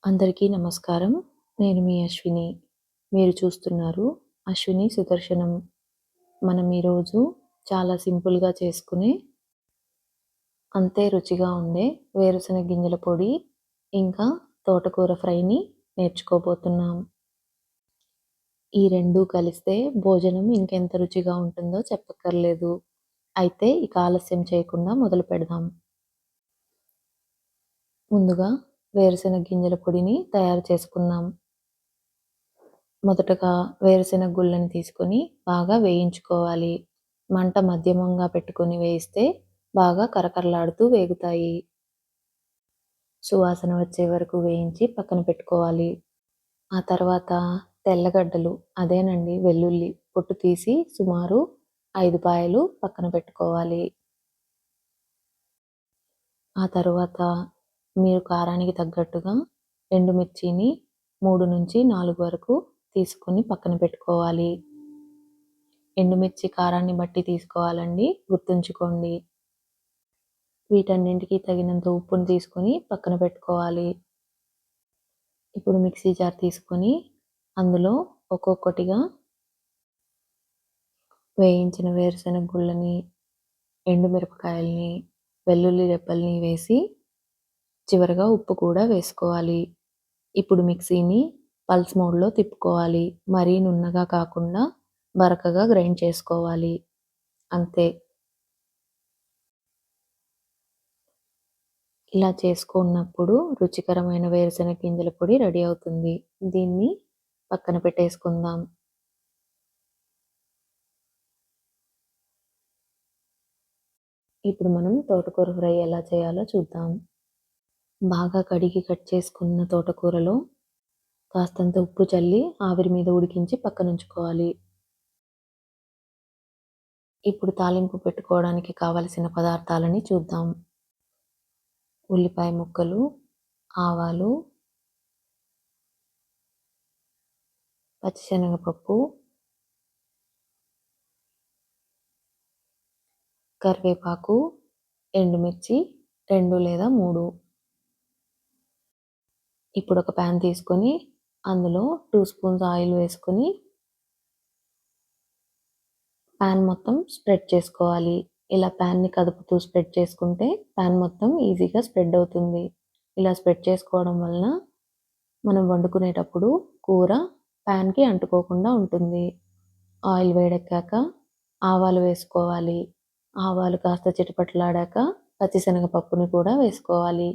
అందరికీ నమస్కారం. నేను మీ అశ్విని. మీరు చూస్తున్నారు అశ్విని సుదర్శనం. మనం ఈరోజు చాలా సింపుల్‌గా చేసుకునే, అంతే రుచిగా ఉండే వేరుశనగ గింజల పొడి, ఇంకా తోటకూర ఫ్రైని నేర్చుకోబోతున్నాం. ఈ 2 కలిస్తే భోజనం ఇంకెంత రుచిగా ఉంటుందో చెప్పక్కర్లేదు. అయితే ఇక ఆలస్యం చేయకుండా మొదలుపెడదాం. ముందుగా వేరుశనగ గింజల పొడిని తయారు చేసుకుందాం. మొదటగా వేరుశెనగ గుళ్ళని తీసుకొని బాగా వేయించుకోవాలి. మంట మధ్యమంగా పెట్టుకొని వేయిస్తే బాగా కరకరలాడుతూ వేగుతాయి. సువాసన వచ్చే వరకు వేయించి పక్కన పెట్టుకోవాలి. ఆ తర్వాత తెల్లగడ్డలు, అదేనండి వెల్లుల్లి పొట్టు తీసి సుమారు 5 పాయలు పక్కన పెట్టుకోవాలి. ఆ తరువాత మీరు కారానికి తగ్గట్టుగా ఎండుమిర్చిని 3-4 వరకు తీసుకొని పక్కన పెట్టుకోవాలి. ఎండుమిర్చి కారాన్ని బట్టి తీసుకోవాలండి, గుర్తుంచుకోండి. వీటన్నింటికి తగినంత ఉప్పుని తీసుకొని పక్కన పెట్టుకోవాలి. ఇప్పుడు మిక్సీ జార్ తీసుకొని అందులో ఒక్కొక్కటిగా వేయించిన వేరుశెనగ గుళ్ళని, ఎండుమిరపకాయల్ని, వెల్లుల్లి రెబ్బల్ని వేసి చివరగా ఉప్పు కూడా వేసుకోవాలి. ఇప్పుడు మిక్సీని పల్స్ మోడ్‌లో తిప్పుకోవాలి. మరీ నున్నగా కాకుండా బరకగా గ్రైండ్ చేసుకోవాలి. అంతే. ఇలా చేసుకున్నప్పుడు రుచికరమైన వేరుశెనగ గింజల పొడి రెడీ అవుతుంది. దీన్ని పక్కన పెట్టేసుకుందాం. ఇప్పుడు మనం తోటకూర ఫ్రై ఎలా చేయాలో చూద్దాం. బాగా కడిగి కట్ చేసుకున్న తోటకూరలో కాస్తంత ఉప్పు చల్లి ఆవిరి మీద ఉడికించి పక్కనుంచుకోవాలి. ఇప్పుడు తాలింపు పెట్టుకోవడానికి కావలసిన పదార్థాలని చూద్దాం. ఉల్లిపాయ ముక్కలు, ఆవాలు, పచ్చిశనగపప్పు, కరివేపాకు, ఎండుమిర్చి 2 లేదా 3. ఇప్పుడు ఒక పాన్ తీసుకొని అందులో 2 స్పూన్స్ ఆయిల్ వేసుకొని పాన్ మొత్తం స్ప్రెడ్ చేసుకోవాలి. ఇలా పాన్‌ని కదుపుతూ స్ప్రెడ్ చేసుకుంటే పాన్ మొత్తం ఈజీగా స్ప్రెడ్ అవుతుంది. ఇలా స్ప్రెడ్ చేసుకోవడం వలన మనం వండుకునేటప్పుడు కూర పాన్‌కి అంటుకోకుండా ఉంటుంది. ఆయిల్ వేడెక్కాక ఆవాలు వేసుకోవాలి. ఆవాలు కాస్త చిటపటలాడాక పచ్చిశనగపప్పుని కూడా వేసుకోవాలి.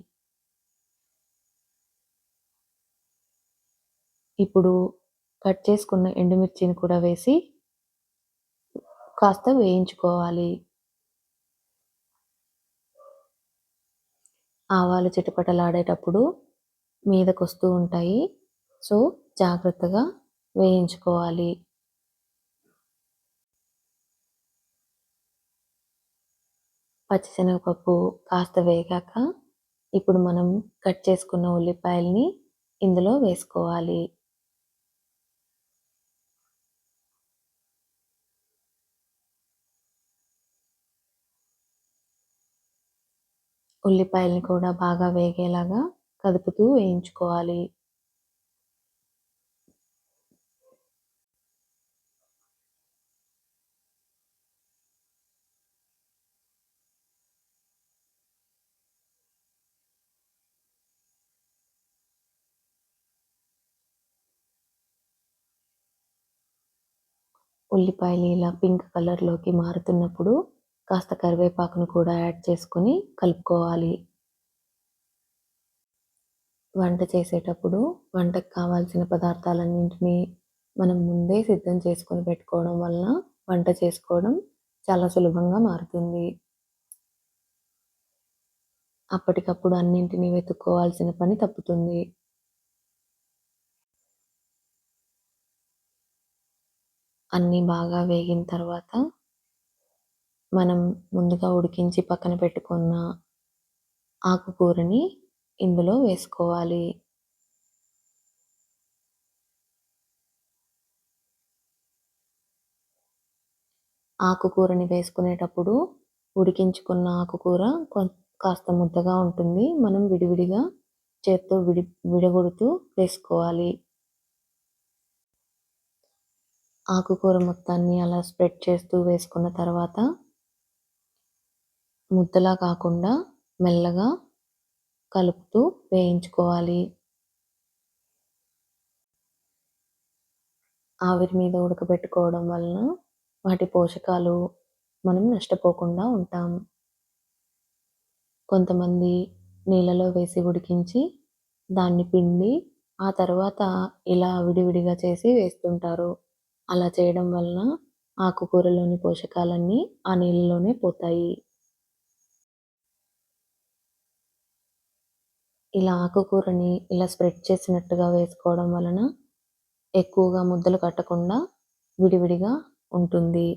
ఇప్పుడు కట్ చేసుకున్న ఎండుమిర్చిని కూడా వేసి కాస్త వేయించుకోవాలి. ఆవాలు చిటపటలాడేటప్పుడు మీదకొస్తూ ఉంటాయి. సో, జాగ్రత్తగా వేయించుకోవాలి. పచ్చిశనగపప్పు కాస్త వేగాక ఇప్పుడు మనం కట్ చేసుకున్న ఉల్లిపాయల్ని ఇందులో వేసుకోవాలి. ఉల్లిపాయల్ని కూడా బాగా వేగేలాగా కదుపుతూ వేయించుకోవాలి. ఉల్లిపాయలు ఇలా పింక్ కలర్‌లోకి మారుతున్నప్పుడు కాస్త కరివేపాకును కూడా యాడ్ చేసుకొని కలుపుకోవాలి. వంట చేసేటప్పుడు వంటకు కావాల్సిన పదార్థాలన్నింటినీ మనం ముందే సిద్ధం చేసుకొని పెట్టుకోవడం వలన వంట చేసుకోవడం చాలా సులభంగా మారుతుంది. అప్పటికప్పుడు అన్నింటిని వెతుక్కోవాల్సిన పని తప్పుతుంది. అన్నీ బాగా వేగిన తర్వాత మనం ముందుగా ఉడికించి పక్కన పెట్టుకున్న ఆకుకూరని ఇందులో వేసుకోవాలి. ఆకుకూరని వేసుకునేటప్పుడు ఉడికించుకున్న ఆకుకూర కాస్త ముద్దగా ఉంటుంది. మనం విడివిడిగా చేత్తో విడగొడుతూ వేసుకోవాలి. ఆకుకూర మొత్తాన్ని అలా స్ప్రెడ్ చేస్తూ వేసుకున్న తర్వాత ముద్దలా కాకుండా మెల్లగా కలుపుతూ వేయించుకోవాలి. ఆవిరి మీద ఉడకబెట్టుకోవడం వలన వాటి పోషకాలు మనం నష్టపోకుండా ఉంటాం. కొంతమంది నీళ్ళలో వేసి ఉడికించి దాన్ని పిండి ఆ తర్వాత ఇలా విడివిడిగా చేసి వేస్తుంటారు. అలా చేయడం వలన ఆకుకూరలోని పోషకాలన్నీ ఆ నీళ్ళలోనే పోతాయి. ఇలా ఆకుకూరని ఇలా స్ప్రెడ్ చేసినట్టుగా వేసుకోవడం వలన ఎక్కువగా ముద్దలు కట్టకుండా విడివిడిగా ఉంటుంది.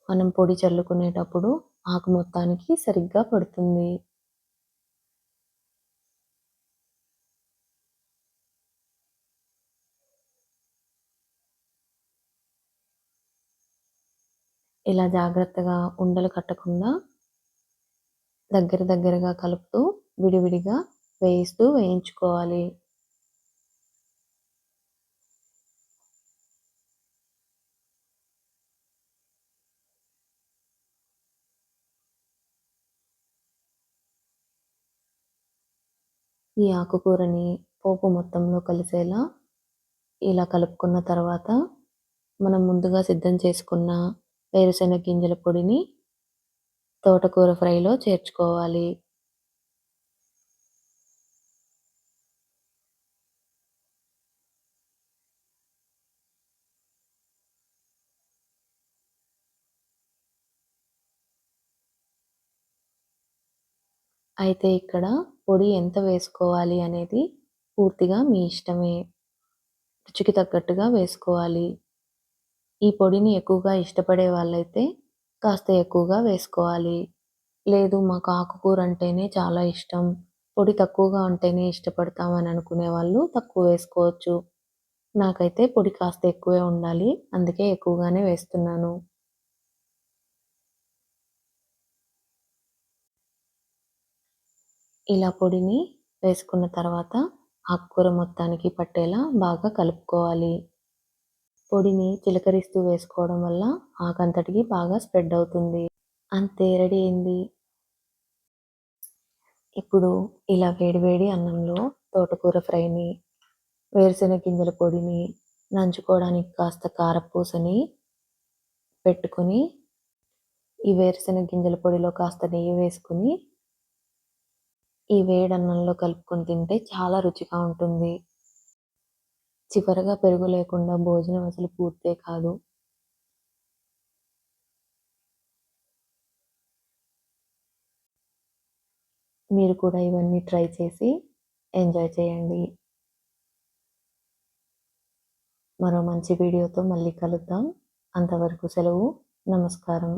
మనం పొడి చల్లుకునేటప్పుడు ఆకు మొత్తానికి సరిగ్గా పడుతుంది. ఇలా జాగ్రత్తగా ఉండలు కట్టకుండా దగ్గరగా కలుపుతూ విడివిడిగా వేయించుకోవాలి. ఈ ఆకుకూరని పోపు మొత్తంలో కలిసేలా ఇలా కలుపుకున్న తర్వాత మనం ముందుగా సిద్ధం చేసుకున్న వేరుశెనగ గింజల పొడిని తోటకూర ఫ్రైలో చేర్చుకోవాలి. అయితే ఇక్కడ పొడి ఎంత వేసుకోవాలి అనేది పూర్తిగా మీ ఇష్టమే. రుచికి తగ్గట్టుగా వేసుకోవాలి. ఈ పొడిని ఎక్కువగా ఇష్టపడే వాళ్ళైతే కాస్త ఎక్కువగా వేసుకోవాలి. లేదు మాకు ఆకుకూర అంటేనే చాలా ఇష్టం, పొడి తక్కువగా ఉంటేనే ఇష్టపడతాం అని అనుకునే వాళ్ళు తక్కువ వేసుకోవచ్చు. నాకైతే పొడి కాస్త ఎక్కువే ఉండాలి. అందుకే ఎక్కువగానే వేస్తున్నాను. ఇలా పొడిని వేసుకున్న తర్వాత ఆకుకూర మొత్తానికి పట్టేలా బాగా కలుపుకోవాలి. పొడిని చిలకరిస్తూ వేసుకోవడం వల్ల ఆకంతటికి బాగా స్ప్రెడ్ అవుతుంది. అంతే రెడీ అయింది. ఇప్పుడు ఇలా వేడి అన్నంలో తోటకూర ఫ్రైని, వేరుశెనగ గింజల పొడిని, నంచుకోవడానికి కాస్త కారపూసని పెట్టుకొని, ఈ వేరుశెనగ గింజల పొడిలో కాస్త నెయ్యి వేసుకొని, ఈ వేడన్నంలో కలుపుకొని తింటే చాలా రుచిగా ఉంటుంది. చివరగా పెరుగు లేకుండా భోజనం అసలు పూర్తే కాదు. మీరు కూడా ఇవన్నీ ట్రై చేసి ఎంజాయ్ చేయండి. మరో మంచి వీడియోతో మళ్ళీ కలుద్దాం. అంతవరకు సెలవు. నమస్కారం.